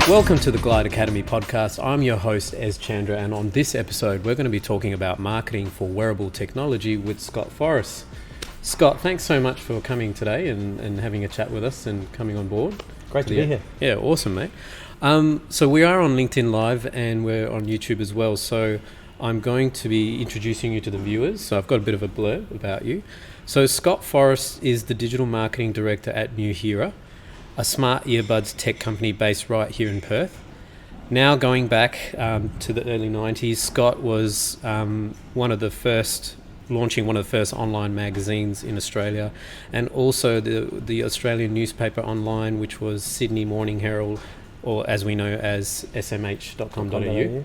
Welcome to the Glide Academy podcast. I'm your host, Ez Chandra, and on this episode, we're going to be talking about marketing for wearable technology with Scott Forrest. Scott, thanks so much for coming today and having a chat with us and coming on board. Great to be here. Yeah, awesome, mate. So we are on LinkedIn Live and we're on YouTube as well. So I'm going to be introducing you to the viewers. So I've got a bit of a blurb about you. So Scott Forrest is the Digital Marketing Director at Nuheara, a smart earbuds tech company based right here in Perth. Now going back to the early 90s, Scott was launching one of the first online magazines in Australia, and also the Australian newspaper online, which was Sydney Morning Herald, or as we know as smh.com.au.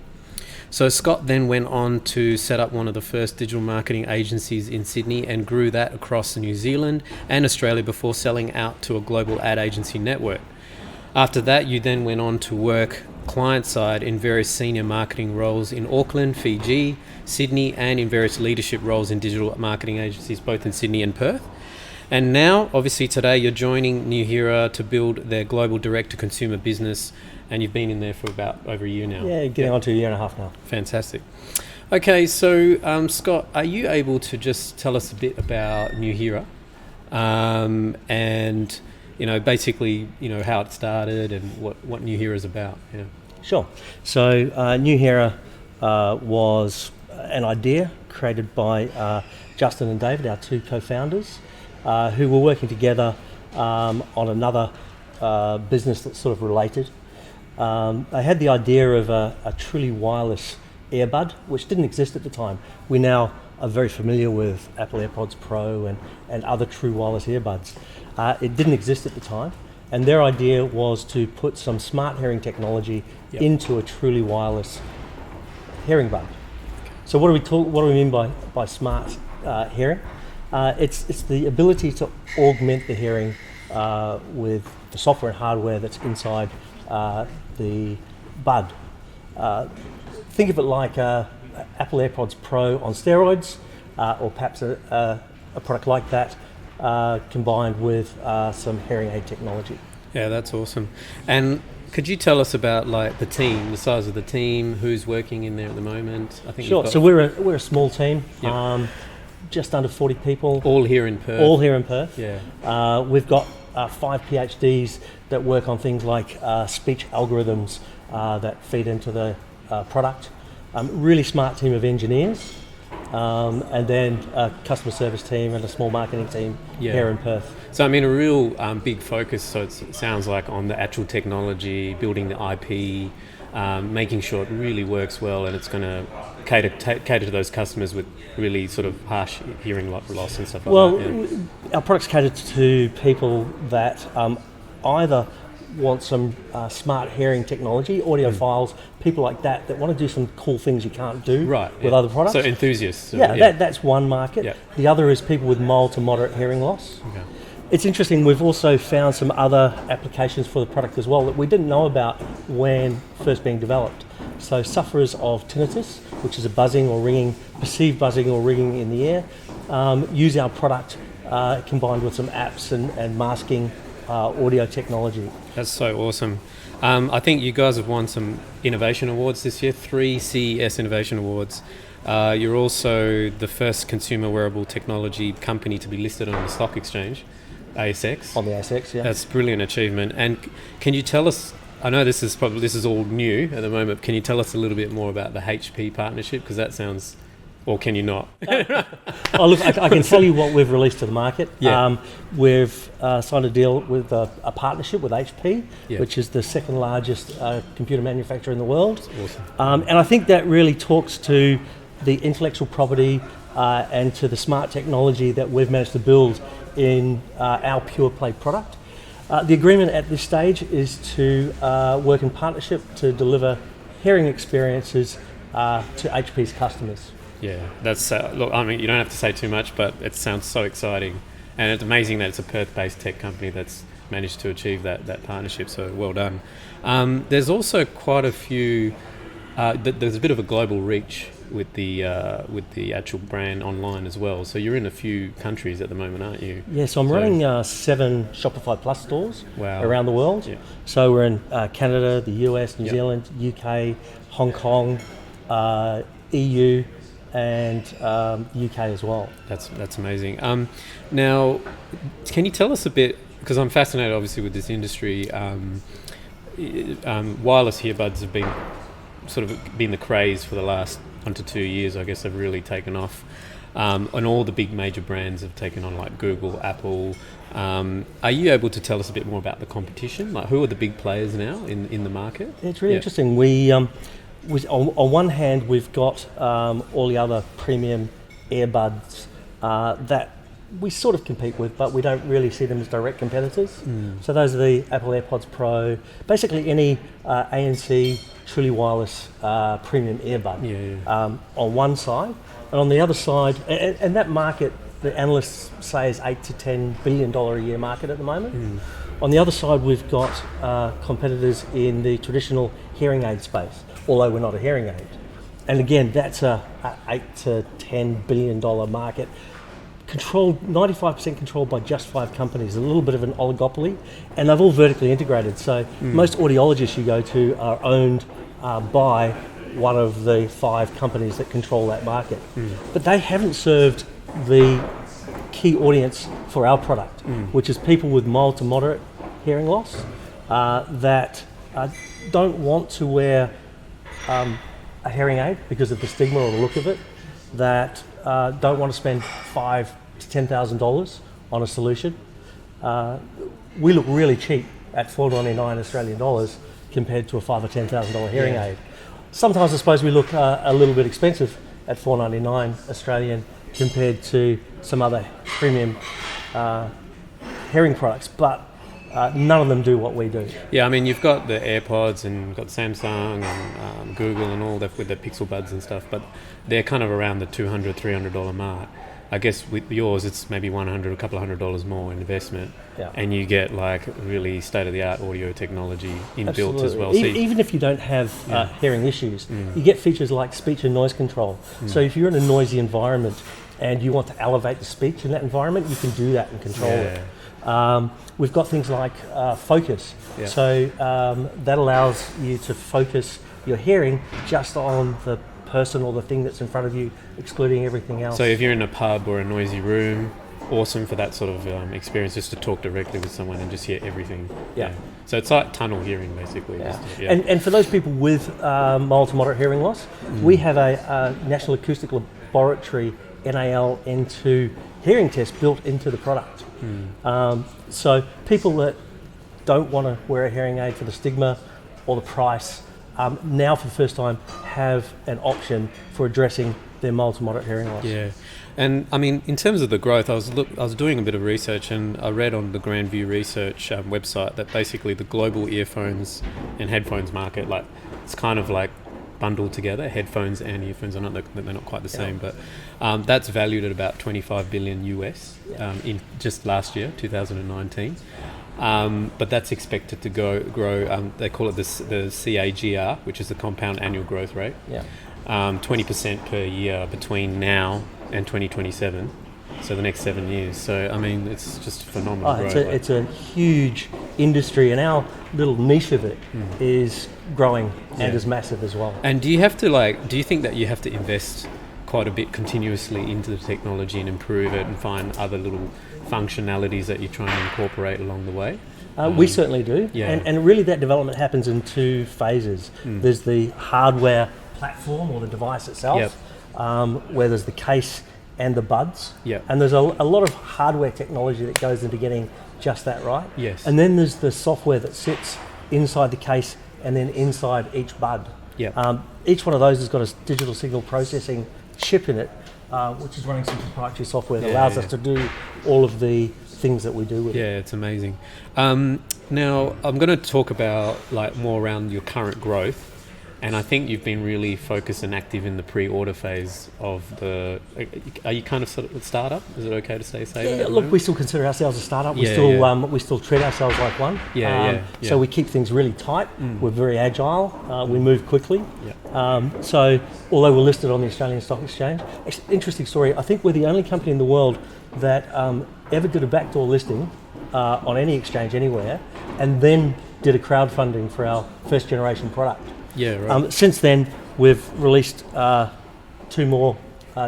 So Scott then went on to set up one of the first digital marketing agencies in Sydney and grew that across New Zealand and Australia before selling out to a global ad agency network. After that, you then went on to work client side in various senior marketing roles in Auckland, Fiji, Sydney, and in various leadership roles in digital marketing agencies both in Sydney and Perth. And now, obviously today, you're joining Nuheara to build their global direct-to-consumer business, and you've been in there for about over a year now. Yeah, getting on to a year and a half now. Fantastic. Okay, so Scott, are you able to just tell us a bit about Nuheara and basically how it started and what Nuheara is about? Yeah. Sure. So Nuheara was an idea created by Justin and David, our two co-founders, who were working together on another business that's sort of related. They had the idea of a truly wireless earbud, which didn't exist at the time. We now are very familiar with Apple AirPods Pro and other true wireless earbuds. It didn't exist at the time, and their idea was to put some smart hearing technology into a truly wireless hearing bud. So what do we mean by smart hearing? It's the ability to augment the hearing with the software and hardware that's inside the bud. Think of it like Apple AirPods Pro on steroids, or perhaps a product like that combined with some hearing aid technology. Yeah, that's awesome. And could you tell us about the team, the size of the team, who's working in there at the moment? I think sure. So we're a small team, just under 40 people. All here in Perth. All here in Perth. Yeah. We've got 5 PhDs that work on things like speech algorithms that feed into the product. Really smart team of engineers, and then a customer service team and a small marketing team here in Perth. So a real big focus, so it sounds like, on the actual technology, building the IP, making sure it really works well, and it's going to cater to those customers with really sort of harsh hearing loss and stuff like that. Well, our products cater to people that either want some smart hearing technology, audiophiles, people like that want to do some cool things you can't do with other products. So enthusiasts. That's one market. Yeah. The other is people with mild to moderate hearing loss. Okay. It's interesting, we've also found some other applications for the product as well that we didn't know about when first being developed. So sufferers of tinnitus, which is a buzzing or ringing, perceived buzzing or ringing in the ear, use our product combined with some apps and masking audio technology. That's so awesome. I think you guys have won some innovation awards this year, 3 CES Innovation Awards. You're also the first consumer wearable technology company to be listed on the stock exchange, ASX. On the ASX, yeah. That's a brilliant achievement. And can you tell us, I know this is all new at the moment, can you tell us a little bit more about the HP partnership? Because that sounds... Or can you not? Look, I can tell you what we've released to the market. Yeah. We've signed a deal with a partnership with HP, which is the second largest computer manufacturer in the world. Awesome. And I think that really talks to the intellectual property and to the smart technology that we've managed to build in our pure play product. The agreement at this stage is to work in partnership to deliver hearing experiences to HP's customers. Yeah, that's look. You don't have to say too much, but it sounds so exciting, and it's amazing that it's a Perth-based tech company that's managed to achieve that partnership. So well done. There's also quite a few. There's a bit of a global reach with the actual brand online as well. So you're in a few countries at the moment, aren't you? Yes, I'm running 7 Shopify Plus stores Wow. around the world. Yeah. So we're in Canada, the US, New Yep. Zealand, UK, Hong Kong, EU, and UK as well. That's amazing. Now, can you tell us a bit? Because I'm fascinated, obviously, with this industry. Wireless earbuds have been the craze for the last 1 to 2 years. I guess have really taken off, and all the big major brands have taken on, like Google, Apple. Are you able to tell us a bit more about the competition? Like, who are the big players now in the market? It's really interesting. We on one hand, we've got all the other premium earbuds that we sort of compete with, but we don't really see them as direct competitors. So those are the Apple AirPods Pro, basically any ANC truly wireless premium earbud on one side. And on the other side, and that market, the analysts say is $8 to $10 billion a year market at the moment. On the other side, we've got competitors in the traditional hearing aid space, although we're not a hearing aid. And again, that's a $8 to $10 billion market, controlled 95% controlled by just 5 companies, a little bit of an oligopoly, and they've all vertically integrated. So most audiologists you go to are owned by one of the 5 companies that control that market. But they haven't served the key audience for our product, which is people with mild to moderate hearing loss that don't want to wear a hearing aid because of the stigma or the look of it, that don't want to spend $5,000 to $10,000 on a solution. We look really cheap at $499 Australian dollars compared to a $5,000 or $10,000 hearing aid. Sometimes I suppose we look a little bit expensive at $499 Australian compared to some other premium hearing products, but none of them do what we do. Yeah, I mean, you've got the AirPods and you've got Samsung and Google and all that with their Pixel Buds and stuff, but they're kind of around the $200, $300 mark. I guess with yours, it's maybe $100, a couple of $100 more in investment, and you get like really state-of-the-art audio technology inbuilt as well. Even if you don't have hearing issues, you get features like speech and noise control. So if you're in a noisy environment and you want to elevate the speech in that environment, you can do that and control it. We've got things like focus. So that allows you to focus your hearing just on the person or the thing that's in front of you, excluding everything else. So if you're in a pub or a noisy room, awesome for that sort of experience, just to talk directly with someone and just hear everything. So it's like tunnel hearing, basically. And for those people with mild to moderate hearing loss, we have a National Acoustic Laboratory NAL N2 hearing test built into the product. So people that don't want to wear a hearing aid for the stigma or the price, now for the first time have an option for addressing their mild to moderate hearing loss. Yeah, and I mean, in terms of the growth, I was doing a bit of research, and I read on the Grandview Research website that basically the global earphones and headphones market, like it's kind of like bundled together, headphones and earphones. I know they're not quite the same, but that's valued at about $25 billion US in just last year, 2019. But that's expected to grow. They call it the CAGR, which is the compound annual growth rate. 20% per year between now and 2027. So the next 7 years. So I mean, it's just phenomenal growth. It's a huge industry, and our little niche of it is growing and is massive as well. And do you think that you have to invest quite a bit continuously into the technology and improve it and find other little functionalities that you try and incorporate along the way? We certainly do. And really that development happens in 2 phases. There's the hardware platform or the device itself, where there's the case and the buds. And there's a lot of hardware technology that goes into getting just that right. And then there's the software that sits inside the case and then inside each bud. Each one of those has got a digital signal processing chip in it, which is running some proprietary software that allows us to do all of the things that we do with it. It's amazing. Now I'm going to talk about like more around your current growth. And I think you've been really focused and active in the pre-order phase of the. Are you kind of sort of a startup? Is it okay to say so? Yeah, look, we still consider ourselves a startup. We Yeah, still yeah. we still treat ourselves like one. Yeah. So we keep things really tight. We're very agile. We move quickly. So although we're listed on the Australian Stock Exchange, interesting story. I think we're the only company in the world that ever did a backdoor listing on any exchange anywhere, and then did a crowdfunding for our first generation product. Yeah, right. Since then, we've released 2 more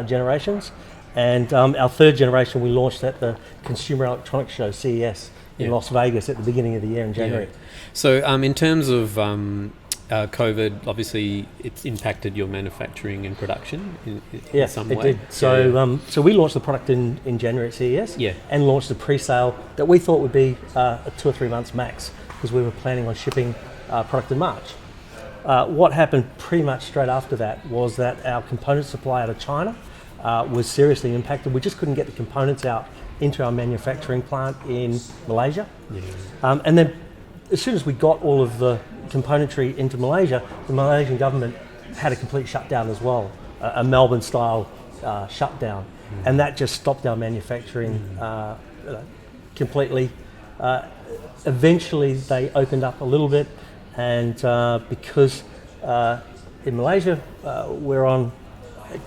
generations, and our third generation we launched at the Consumer Electronics Show, CES, in Las Vegas at the beginning of the year in January. Yeah. So in terms of COVID, obviously it's impacted your manufacturing and production in some way. It did. So so we launched the product in January at CES, and launched a pre-sale that we thought would be 2 or 3 months max, because we were planning on shipping product in March. What happened pretty much straight after that was that our component supply out of China was seriously impacted. We just couldn't get the components out into our manufacturing plant in Malaysia. And then as soon as we got all of the componentry into Malaysia, the Malaysian government had a complete shutdown as well, a Melbourne-style shutdown. And that just stopped our manufacturing completely. Eventually they opened up a little bit, and because in Malaysia we're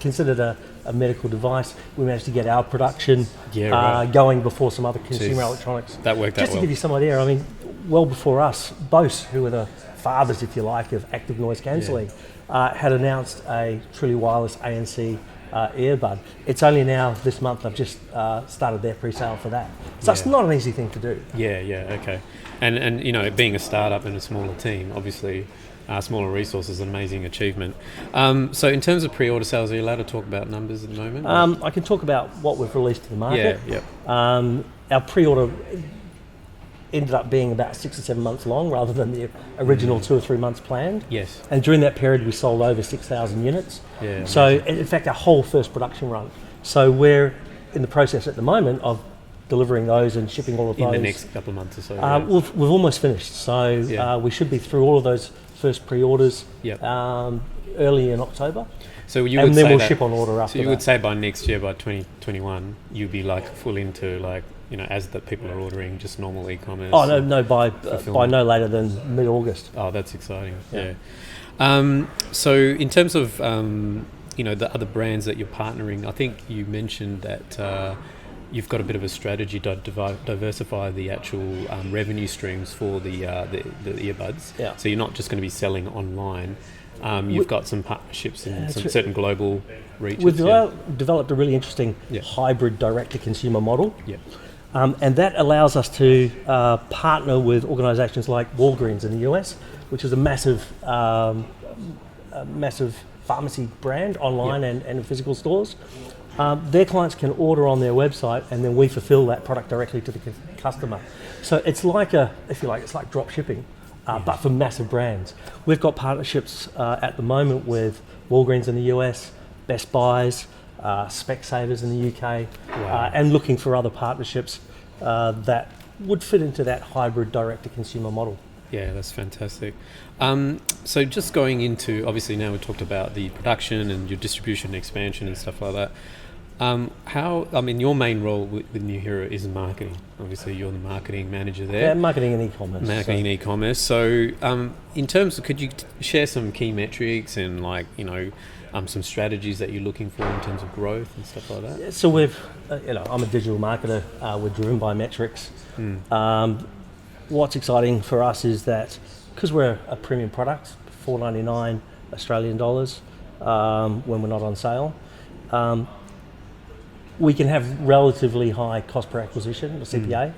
considered a medical device, we managed to get our production going before some other consumer electronics. That worked out Just to well. give you some idea, I mean, well before us, Bose, who were the fathers, if you like, of active noise cancelling, had announced a truly wireless ANC earbud. It's only now this month they've just started their pre-sale for that. So it's not an easy thing to do. Okay. And you know, being a startup and a smaller team, obviously smaller resources, an amazing achievement. So in terms of pre-order sales, are you allowed to talk about numbers at the moment? I can talk about what we've released to the market. Our pre-order ended up being about 6 or 7 months long rather than the original 2 or 3 months planned. Yes. And during that period we sold over 6,000 units. Yeah. So in fact our whole first production run. So we're in the process at the moment of delivering those and shipping all of those. In the next couple of months or so. We've almost finished. So we should be through all of those first pre-orders early in October. So you and would then say we'll that, ship on order after So you that. would say by next year, by 2021, you'll be like full into like, you know, as the people are ordering, just normal e-commerce. Oh no, by no later than mid-August. Oh, that's exciting. Yeah. So in terms of you know, the other brands that you're partnering, I think you mentioned that you've got a bit of a strategy to diversify the actual revenue streams for the earbuds. Yeah. So you're not just going to be selling online. You've got some partnerships in some certain global reaches. We've developed a really interesting hybrid direct-to-consumer model. Yeah. And that allows us to partner with organisations like Walgreens in the US, which is a massive pharmacy brand online and in physical stores. Their clients can order on their website, and then we fulfil that product directly to the customer. So it's like it's like drop shipping, but for massive brands. We've got partnerships at the moment with Walgreens in the US, Best Buys, Specsavers in the UK, and looking for other partnerships that would fit into that hybrid direct-to-consumer model. Yeah, that's fantastic. So just going into, obviously now we talked about the production and your distribution expansion and stuff like that. Your main role with New Hera is marketing. Obviously you're the marketing manager there. Yeah, marketing and e-commerce. Marketing and e-commerce. So in terms of, could you share some key metrics and like, you know, some strategies that you're looking for in terms of growth and stuff like that? So I'm a digital marketer. We're driven by metrics. What's exciting for us is that because we're a premium product, $4.99 Australian dollars when we're not on sale, we can have relatively high cost per acquisition, or CPA.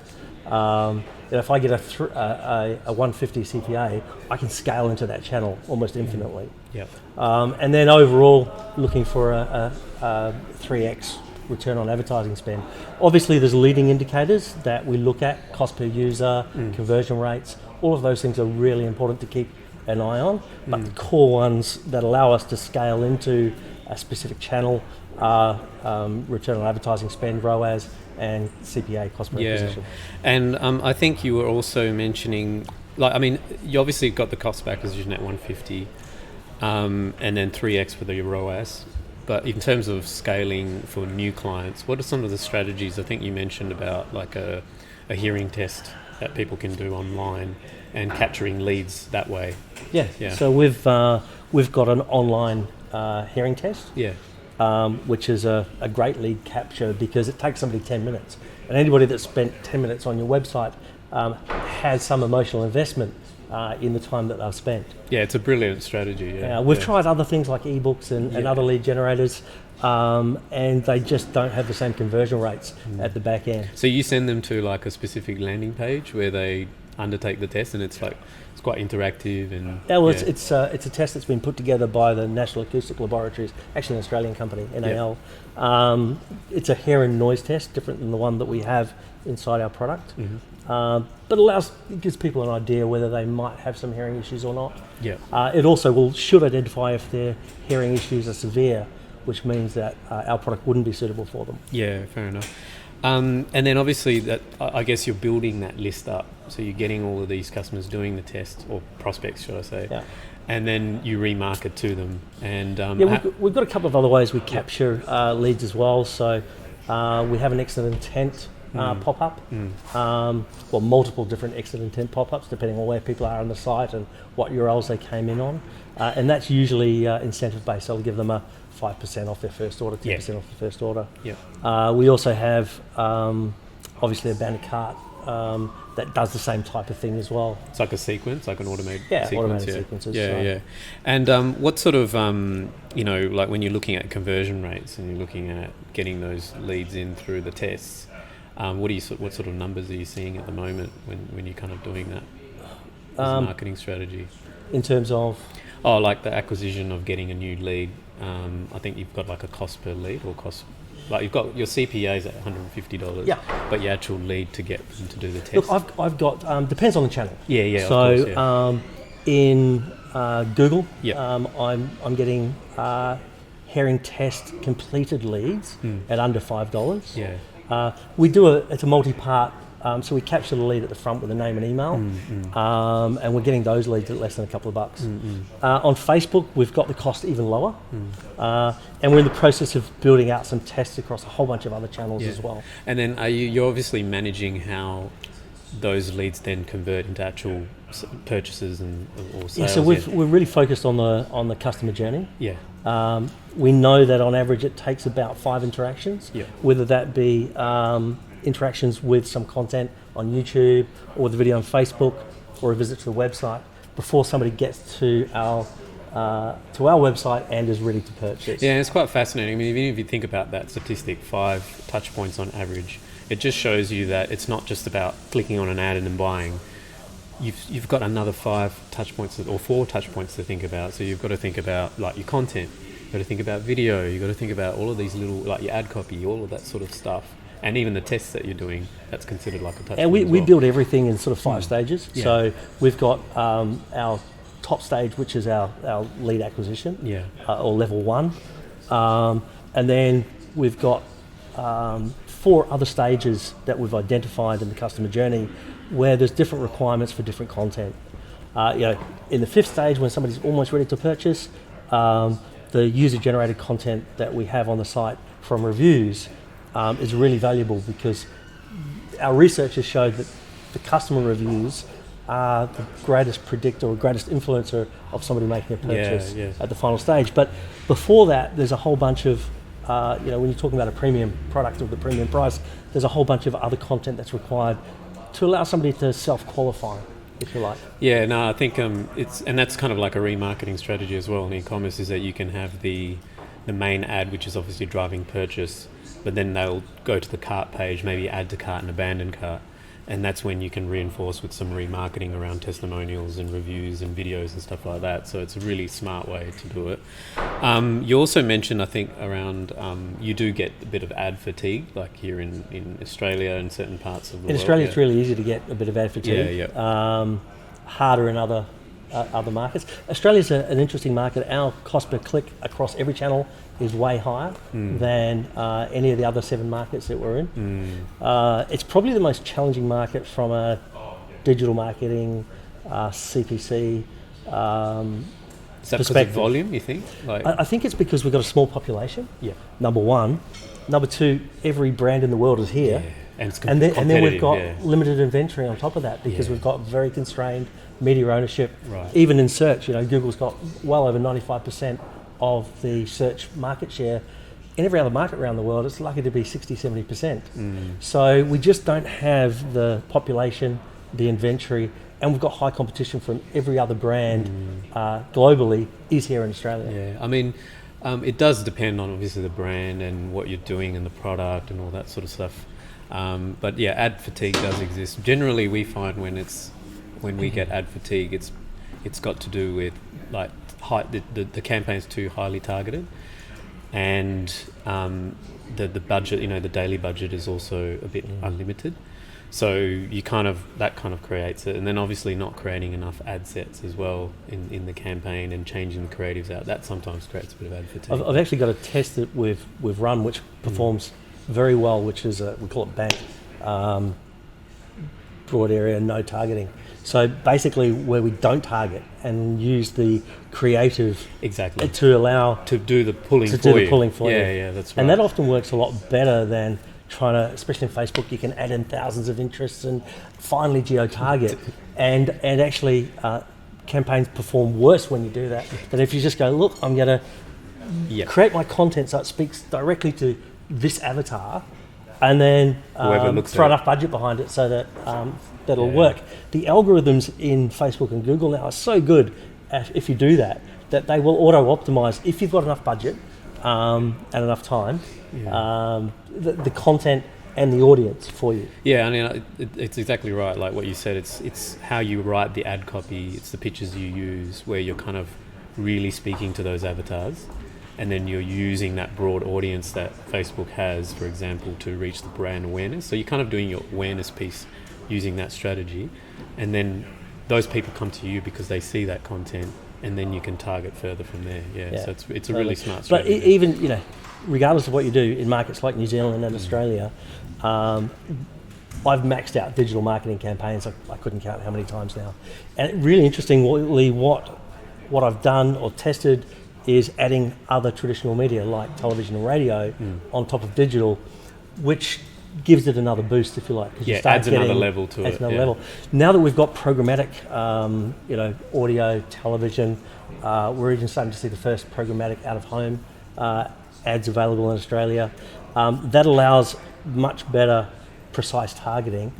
If I get a 150 CPA, I can scale into that channel almost infinitely. Yep. And then overall, looking for a 3x return on advertising spend. Obviously, there's leading indicators that we look at: cost per user, conversion rates. All of those things are really important to keep an eye on. But the core ones that allow us to scale into a specific channel are return on advertising spend, ROAS, and CPA, cost per acquisition. And I think you were also mentioning, you obviously got the cost per acquisition at 150. and then 3x for the ROAS. But in terms of scaling for new clients, what are some of the strategies? I think you mentioned about like a hearing test that people can do online and capturing leads that way. Yeah. Yeah. So we've got an online hearing test, Yeah. which is a great lead capture because it takes somebody 10 minutes. And anybody that's spent 10 minutes on your website has some emotional investment in the time that they've spent. Yeah, it's a brilliant strategy. Yeah. We've tried other things like ebooks and other lead generators, and they just don't have the same conversion rates at the back end. So you send them to like a specific landing page where they undertake the test, and it's quite interactive and. Yeah, well, it's a test that's been put together by the National Acoustic Laboratories, actually an Australian company, NAL. It's a hair and noise test, different than the one that we have inside our product. But it gives people an idea whether they might have some hearing issues or not. Yeah. It also should identify if their hearing issues are severe, which means that our product wouldn't be suitable for them. Yeah, fair enough. And then obviously that I guess you're building that list up, so you're getting all of these customers doing the test, or prospects, should I say? Yeah. And then you remarket to them. And we've got a couple of other ways we capture leads as well. So we have an exit intent pop-up, multiple different exit intent pop-ups depending on where people are on the site and what URLs they came in on, and that's usually incentive based. So I'll give them a 5% off their first order, 10% off the first order. We also have obviously a banner cart that does the same type of thing as well. It's like a sequence, like an automated sequence. Automated sequences. Yeah. And what sort of, like when you're looking at conversion rates and you're looking at getting those leads in through the tests, what sort of numbers are you seeing at the moment when you're kind of doing that as a marketing strategy? In terms of? Oh, like the acquisition of getting a new lead. I think you've got like a cost per lead or cost. Like you've got your CPAs at $150, but your actual lead to get them to do the test. Look, I've got depends on the channel. Yeah. So of course, in Google, I'm getting hearing test completed leads at under $5. Yeah. It's a multi-part. So we capture the lead at the front with a name and email, and we're getting those leads at less than a couple of bucks. On Facebook, we've got the cost even lower, and we're in the process of building out some tests across a whole bunch of other channels as well. And then you're obviously managing how those leads then convert into actual purchases or sales. Yeah, so we're really focused on the customer journey. Yeah. We know that on average it takes about 5 interactions, whether that be interactions with some content on YouTube or the video on Facebook or a visit to the website before somebody gets to our website and is ready to purchase. Yeah, it's quite fascinating. I mean, even if you think about that statistic, 5 touch points on average, it just shows you that it's not just about clicking on an ad and then buying. You've got another 5 touch points or 4 touch points to think about. So you've got to think about like your content, you've got to think about video, you've got to think about all of these little, like your ad copy, all of that sort of stuff. And even the tests that you're doing, that's considered like a touch point. And we build everything in sort of 5 stages. Yeah. So we've got our top stage, which is our lead acquisition, or level 1. And then we've got 4 other stages that we've identified in the customer journey where there's different requirements for different content. In the 5th stage, when somebody's almost ready to purchase, the user-generated content that we have on the site from reviews is really valuable because our research has showed that the customer reviews are the greatest predictor or greatest influencer of somebody making a purchase at the final stage. But before that, there's a whole bunch of, when you're talking about a premium product or the premium price, there's a whole bunch of other content that's required to allow somebody to self-qualify, if you like. Yeah, no, I think and that's kind of like a remarketing strategy as well in e-commerce, is that you can have the main ad, which is obviously driving purchase, but then they'll go to the cart page, maybe add to cart and abandon cart. And that's when you can reinforce with some remarketing around testimonials and reviews and videos and stuff like that. So it's a really smart way to do it. You also mentioned, I think, around you do get a bit of ad fatigue, like here in Australia and certain parts of the world. In Australia, it's really easy to get a bit of ad fatigue. Harder in other markets. Australia's an interesting market. Our cost per click across every channel is way higher than any of the other 7 markets that we're in. It's probably the most challenging market from a digital marketing, CPC, Is that because of perspective. volume, you think? Like, I think it's because we've got a small population. yeah. Number one. Number two, every brand in the world is here. Yeah. And it's And then we've got yeah. limited inventory on top of that because Yeah. we've got very constrained media ownership. Right. Even in search, Google's got well over 95% of the search market share. In every other market around the world, it's likely to be 60, 70%. So we just don't have the population, the inventory, and we've got high competition from every other brand globally is here in Australia. Yeah, I mean, it does depend on obviously the brand and what you're doing and the product and all that sort of stuff. But yeah, ad fatigue does exist. Generally, we find when we get ad fatigue, it's got to do with like the campaign's too highly targeted, and the budget, the daily budget is also a bit unlimited. So that kind of creates it, and then obviously not creating enough ad sets as well in the campaign and changing the creatives out. That sometimes creates a bit of ad fatigue. I've actually got a test that we've run, which performs very well, which is we call it BANK, broad area, no targeting. So basically, where we don't target and use the creative Exactly. to allow To do the pulling to for do the you. pulling for you. Yeah, that's right. And that often works a lot better than trying to, especially in Facebook, you can add in thousands of interests and finally geo-target. and actually, campaigns perform worse when you do that than if you just go, look, I'm going to Yep. create my content so it speaks directly to this avatar, and then Whoever looks throw at it. enough budget behind it so that that'll Yeah. work. The algorithms in Facebook and Google now are so good if you do that they will auto-optimize if you've got enough budget and enough time, the content and the audience for you. Yeah, I mean, it's exactly right. Like what you said, it's how you write the ad copy. It's the pictures you use where you're kind of really speaking to those avatars, and then you're using that broad audience that Facebook has, for example, to reach the brand awareness. So you're kind of doing your awareness piece using that strategy, and then those people come to you because they see that content, and then you can target further from there. Yeah. So it's a really smart But strategy. even regardless of what you do in markets like New Zealand and Australia, I've maxed out digital marketing campaigns. I couldn't count how many times now. And really interestingly, what I've done or tested is adding other traditional media like television and radio on top of digital, which gives it another boost, if you like. 'Cause you start adds another getting- level to adds it. another Yeah. level. Now that we've got programmatic, audio, television, we're even starting to see the first programmatic out-of-home ads available in Australia. That allows much better precise targeting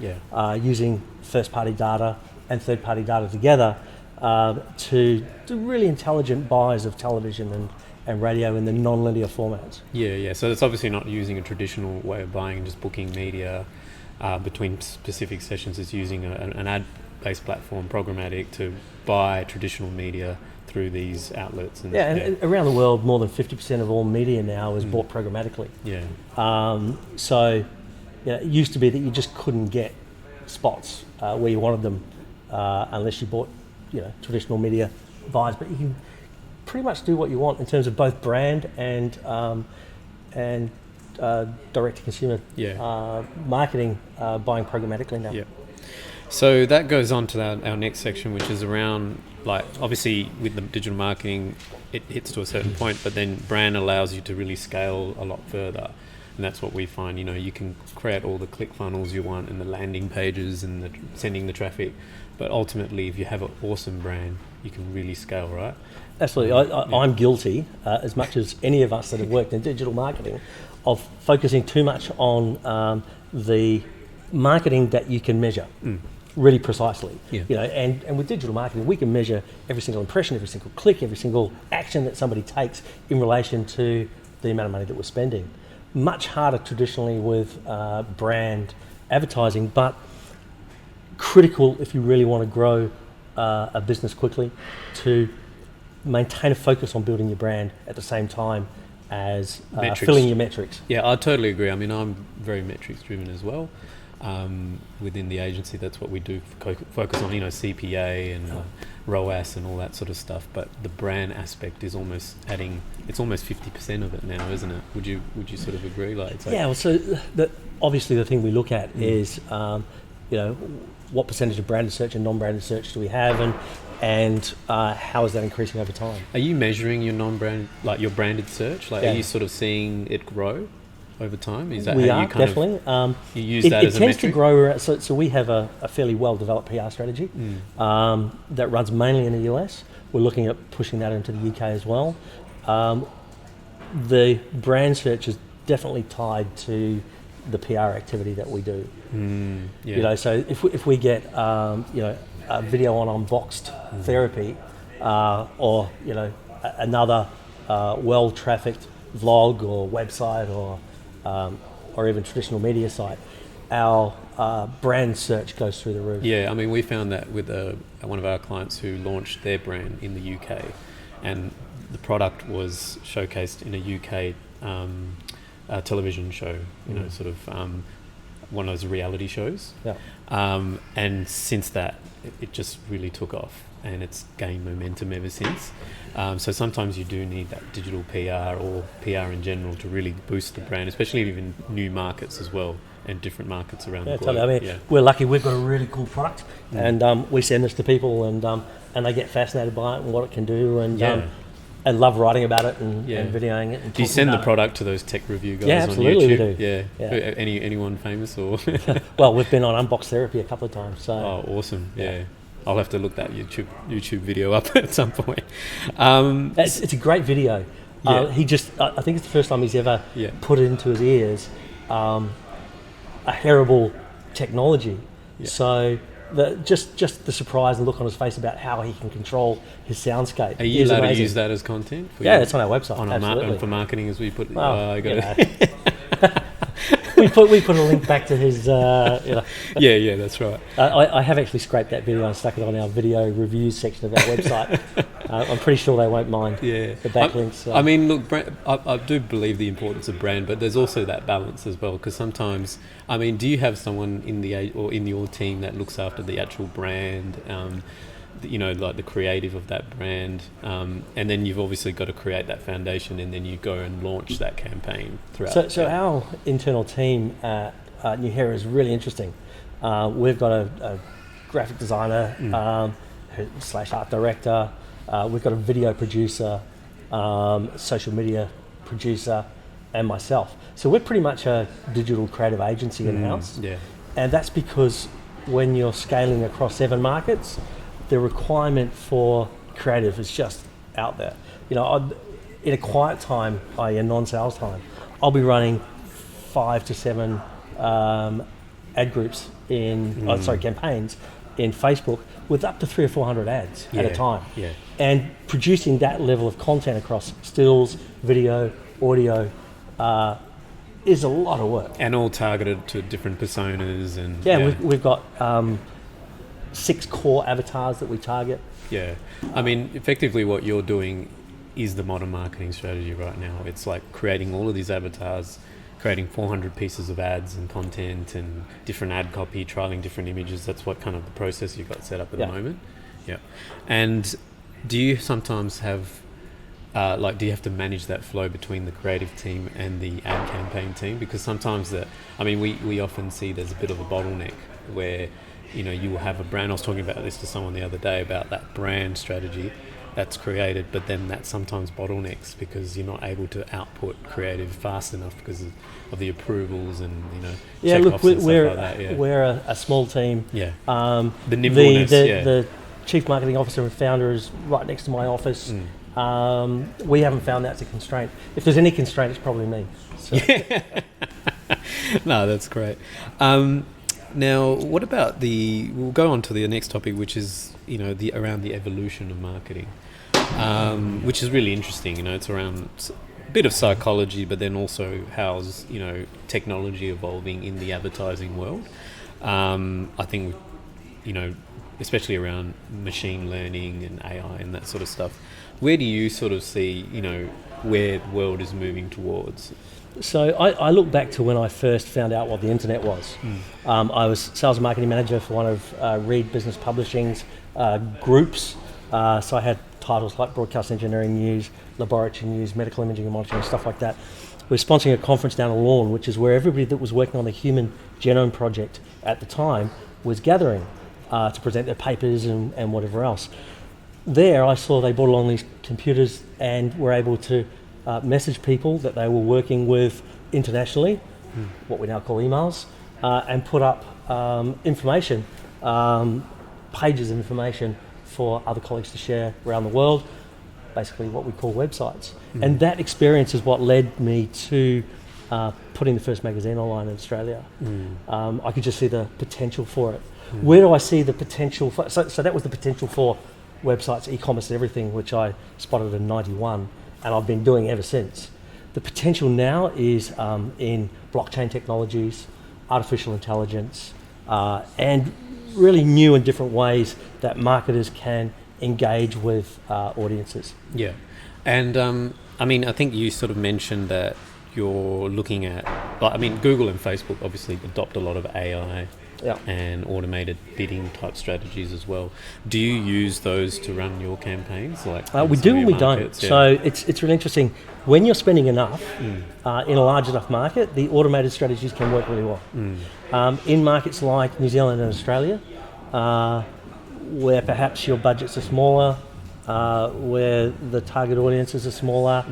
using first-party data and third-party data together to do really intelligent buys of television and radio in the non-linear formats. Yeah. So it's obviously not using a traditional way of buying and just booking media between specific sessions. It's using an ad-based platform, programmatic, to buy traditional media through these outlets. And around the world, more than 50% of all media now is bought programmatically. Yeah. So it used to be that you just couldn't get spots where you wanted them unless you bought traditional media buys, but you can pretty much do what you want in terms of both brand and direct to consumer marketing buying programmatically now. Yeah. So that goes on to our next section, which is around, like, obviously with the digital marketing, it hits to a certain point, but then brand allows you to really scale a lot further. And that's what we find, you can create all the click funnels you want and the landing pages and sending the traffic. But ultimately, if you have an awesome brand, you can really scale, right? Absolutely. I'm guilty, as much as any of us that have worked in digital marketing, of focusing too much on the marketing that you can measure really precisely. Yeah. And with digital marketing, we can measure every single impression, every single click, every single action that somebody takes in relation to the amount of money that we're spending. Much harder traditionally with brand advertising, but critical if you really want to grow a business quickly, to maintain a focus on building your brand at the same time as filling your metrics. Yeah, I totally agree. I mean, I'm very metrics driven as well. Within the agency, that's what we do, focus on, CPA and ROAS and all that sort of stuff. But the brand aspect is almost it's almost 50% of it now, isn't it? Would you sort of agree? Well, so obviously the thing we look at is, what percentage of branded search and non-branded search do we have? And and how is that increasing over time? Are you measuring your non-brand, like your branded search? Like, Yeah. are you sort of seeing it grow over time? Is that We how are you kind definitely. of you use It that as a tends to metric? grow. So we have a fairly well-developed PR strategy that runs mainly in the US. We're looking at pushing that into the UK as well. The brand search is definitely tied to the PR activity that we do. Yeah. You know, so if we get a video on unboxed therapy, or another well-trafficked vlog or website or even traditional media site, our brand search goes through the roof. Yeah, I mean, we found that with one of our clients who launched their brand in the UK, and the product was showcased in a UK television show, sort of one of those reality shows. Yeah. And since that, it just really took off, and it's gained momentum ever since. So sometimes you do need that digital PR or PR in general to really boost the brand, especially in new markets as well, and different markets around the globe. Totally. I mean, we're lucky we've got a really cool product, and we send this to people, and they get fascinated by it and what it can do, and love writing about it and videoing it. And do you send the about product to those tech review guys Yeah, on absolutely YouTube? we do. Yeah. Anyone famous or? it. Well, we've been on Unbox Therapy a couple of times. So Oh, awesome! Yeah. I'll have to look that YouTube video up at some point. it's a great video. Yeah. He just, I think it's the first time he's ever Yeah. put it into his ears, a hearable technology. Yeah. So just the surprise and look on his face about how he can control his soundscape. Are you is allowed amazing. to use that as content? Yeah, it's on our website. on absolutely. for marketing, as we put. Well, I got you it. know. we put a link back to his. Yeah, that's right. I have actually scraped that video and stuck it on our video reviews section of our website. I'm pretty sure they won't mind Yeah, the backlinks. I mean, look, I do believe the importance of brand, but there's also that balance as well. Because sometimes, I mean, do you have someone in your team that looks after the actual brand? Like the creative of that brand, and then you've obviously got to create that foundation, and then you go and launch that campaign throughout. So our internal team at New Hera is really interesting. We've got a graphic designer / art director. We've got a video producer, social media producer, and myself. So we're pretty much a digital creative agency in-house. Yeah. And that's because when you're scaling across 7 markets, the requirement for creative is just out there. In a quiet time, i.e. a non-sales time, I'll be running 5 to 7 ad groups campaigns in Facebook with up to 300 or 400 ads at a time. Yeah. And producing that level of content across stills, video, audio, is a lot of work. And all targeted to different personas and We've got 6 core avatars that we target. Yeah, I mean, effectively what you're doing is the modern marketing strategy right now. It's like creating all of these avatars, creating 400 pieces of ads and content and different ad copy, trialing different images. That's what kind of the process you've got set up at the moment. Yeah. And do you sometimes have, do you have to manage that flow between the creative team and the ad campaign team? Because sometimes we often see there's a bit of a bottleneck where you will have a brand. I was talking about this to someone the other day about that brand strategy that's created, but then that sometimes bottlenecks because you're not able to output creative fast enough because of the approvals and check-offs and stuff like that. Yeah. We're a small team. Yeah. The nimbleness. The chief marketing officer and founder is right next to my office. We haven't found that's a constraint. If there's any constraint, it's probably me. So. No, that's great. Now, what about we'll go on to the next topic, which is, around the evolution of marketing, which is really interesting. It's around a bit of psychology, but then also how's, technology evolving in the advertising world. I think, especially around machine learning and AI and that sort of stuff. Where do you sort of see, where the world is moving towards? So I look back to when I first found out what the internet was. I was sales and marketing manager for one of Reed Business Publishing's groups. So I had titles like Broadcast Engineering News, Laboratory News, Medical Imaging and Monitoring, stuff like that. We were sponsoring a conference down the lawn, which is where everybody that was working on the Human Genome Project at the time was gathering to present their papers and whatever else. there I saw they brought along these computers and were able to message people that they were working with internationally, what we now call emails, and put up information, pages of information for other colleagues to share around the world, basically what we call websites. And that experience is what led me to putting the first magazine online in Australia. I could just see the potential for it. Where do I see the potential for? So that was the potential for websites, e-commerce, and everything, which I spotted in '91, and I've been doing ever since. The potential now is in blockchain technologies, artificial intelligence, and really new and different ways that marketers can engage with audiences. Yeah. And I mean, I think you sort of mentioned that you're looking at, like, I mean, Google and Facebook obviously adopt a lot of AI and automated bidding type strategies as well. Do you use those to run your campaigns? Like we do and we don't. So it's really interesting. When you're spending enough in a large enough market, the automated strategies can work really well. In markets like New Zealand and Australia, where perhaps your budgets are smaller, where the target audiences are smaller,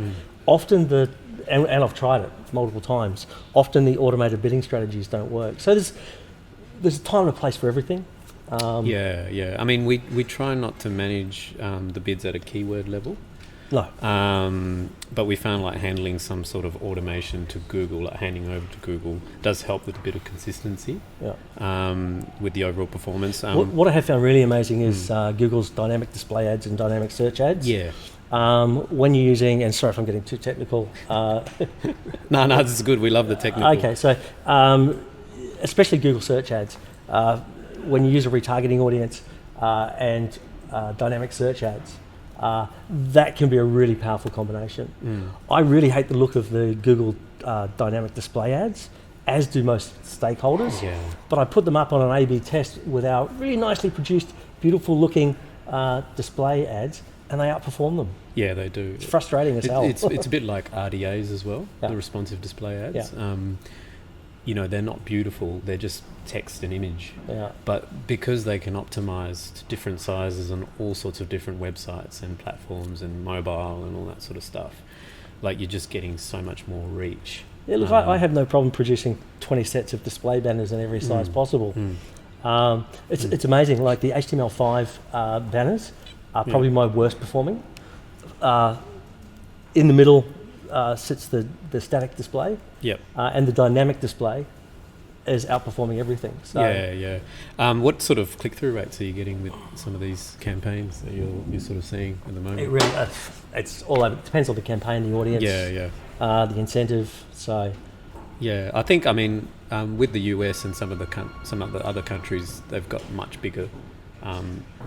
often and I've tried it multiple times, often the automated bidding strategies don't work. So there's a time and a place for everything. I mean, we try not to manage the bids at a keyword level. No. But we found like handling some sort of automation to Google, like handing over to Google, does help with a bit of consistency with the overall performance. What I have found really amazing is Google's dynamic display ads and dynamic search ads. Yeah. When you're using, and sorry if I'm getting too technical. No, this is good. We love the technical. Okay, so especially Google search ads, when you use a retargeting audience and dynamic search ads, that can be a really powerful combination. I really hate the look of the Google dynamic display ads, as do most stakeholders. Yeah. But I put them up on an A/B test with our really nicely produced, beautiful looking display ads, and they outperform them. Yeah, they do. It's frustrating as hell. It's a bit like RDAs as well, the responsive display ads. Yeah. They're not beautiful, they're just text and image. Yeah. But because they can optimize to different sizes on all sorts of different websites and platforms and mobile and all that sort of stuff, like you're just getting so much more reach. Yeah, look, I have no problem producing 20 sets of display banners in every size possible. It's amazing, like the HTML5 banners are probably my worst performing. In the middle sits the static display. Yep. And the dynamic display is outperforming everything. So what sort of click-through rates are you getting with some of these campaigns that you're sort of seeing at the moment? It really, it's all over. It depends on the campaign, the audience, the incentive. So, yeah, I think with the US and some of the other countries, they've got much bigger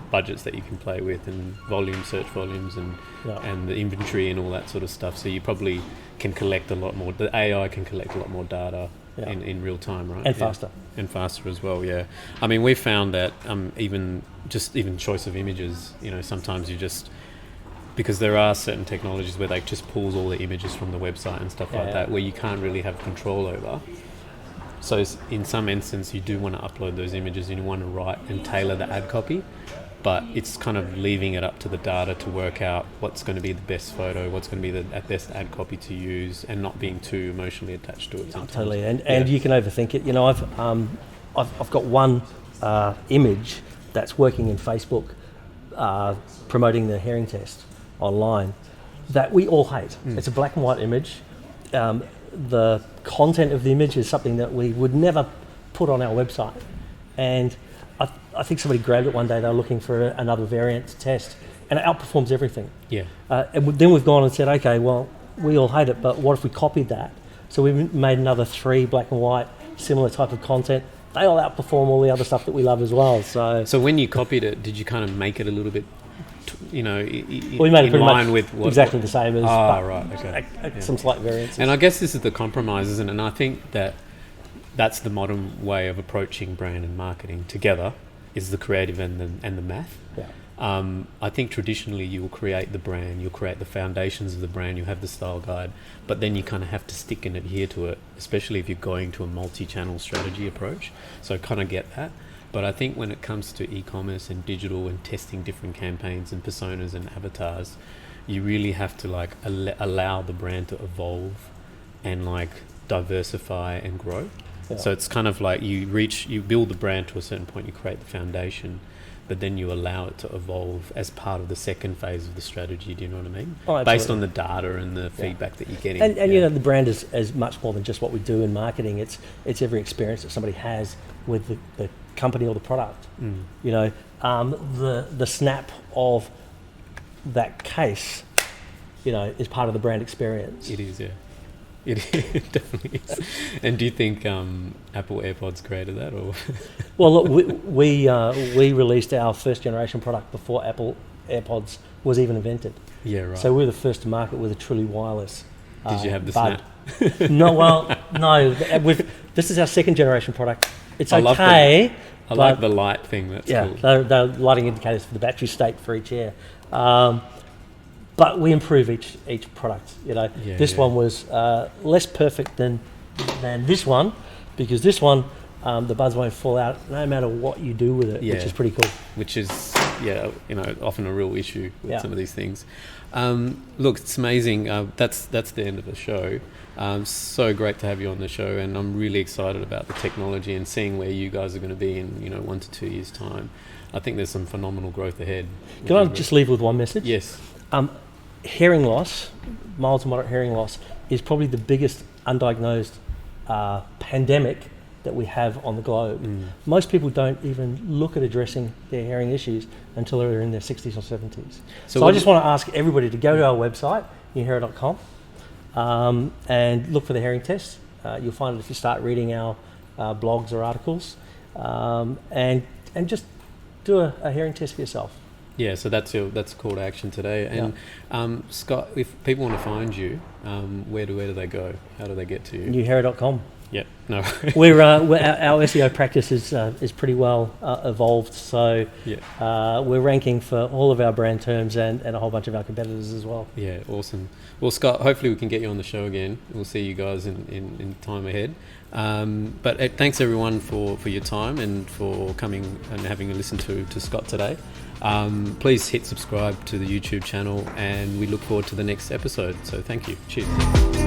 budgets that you can play with, and search volumes, and the inventory and all that sort of stuff. So you probably can collect a lot more. The AI can collect a lot more data in real time, right? And faster. And faster as well. Yeah. I mean, we've found that even choice of images. Sometimes you just, because there are certain technologies where they just pulls all the images from the website and stuff like that, where you can't really have control over. So in some instance, you do want to upload those images and you want to write and tailor the ad copy, but it's kind of leaving it up to the data to work out what's going to be the best photo, what's going to be the best ad copy to use, and not being too emotionally attached to it sometimes. Totally, and you can overthink it. I've got one image that's working in Facebook promoting the hearing test online that we all hate. It's a black and white image. The content of the image is something that we would never put on our website, and I think somebody grabbed it one day. They were looking for another variant to test, and it outperforms everything. Yeah. And then we've gone and said, okay, well, we all hate it, but what if we copied that? So we've made another 3 black and white similar type of content. They all outperform all the other stuff that we love as well. So when you copied it, did you kind of make it a little bit, we made it pretty line much with exactly the same as some slight variances. And I guess this is the compromise, isn't it? And I think that's the modern way of approaching brand and marketing together, is the creative and the math. Yeah. I think traditionally you will create the brand, you'll create the foundations of the brand, you have the style guide, but then you kind of have to stick and adhere to it, especially if you're going to a multi-channel strategy approach. So I kind of get that. But I think when it comes to e-commerce and digital and testing different campaigns and personas and avatars, you really have to like allow the brand to evolve and like diversify and grow. Yeah. So it's kind of like you build the brand to a certain point, you create the foundation, but then you allow it to evolve as part of the second phase of the strategy. Do you know what I mean? Oh, based on the data and the feedback that you're getting. And you know, the brand is much more than just what we do in marketing. It's every experience that somebody has with the company or the product. You know, the snap of that case, you know, is part of the brand experience. It is, yeah. It definitely is. And do you think Apple AirPods created that, or? Well, look, we released our first generation product before Apple AirPods was even invented. Yeah, right. So we were the first to market with a truly wireless. Did you have the bud. snap? No, well, no. This is our second generation product. It's I love okay. I like the light thing. That's Yeah, cool. they're lighting indicators for the battery state for each air. But we improve each product. You know, this one was less perfect than this one, because this one the buds won't fall out no matter what you do with it, which is pretty cool. Which is often a real issue with some of these things. Look, it's amazing. That's the end of the show. So great to have you on the show, and I'm really excited about the technology and seeing where you guys are going to be in 1 to 2 years' time. I think there's some phenomenal growth ahead. Can I just leave with one message? Yes. Hearing loss, mild to moderate hearing loss, is probably the biggest undiagnosed pandemic that we have on the globe. Most people don't even look at addressing their hearing issues until they're in their 60s or 70s. So I just want to ask everybody to go to our website, newhera.com, and look for the hearing test. You'll find it if you start reading our blogs or articles, and just do a hearing test for yourself. Yeah, so that's a call to action today. And Scott, if people want to find you, where do they go? How do they get to you? Newhera.com. Yeah, no. Our SEO practice is pretty well evolved, so we're ranking for all of our brand terms and a whole bunch of our competitors as well. Yeah, awesome. Well, Scott, hopefully we can get you on the show again. We'll see you guys in time ahead. But thanks everyone for your time and for coming and having a listen to Scott today. Please hit subscribe to the YouTube channel, and we look forward to the next episode. So thank you. Cheers.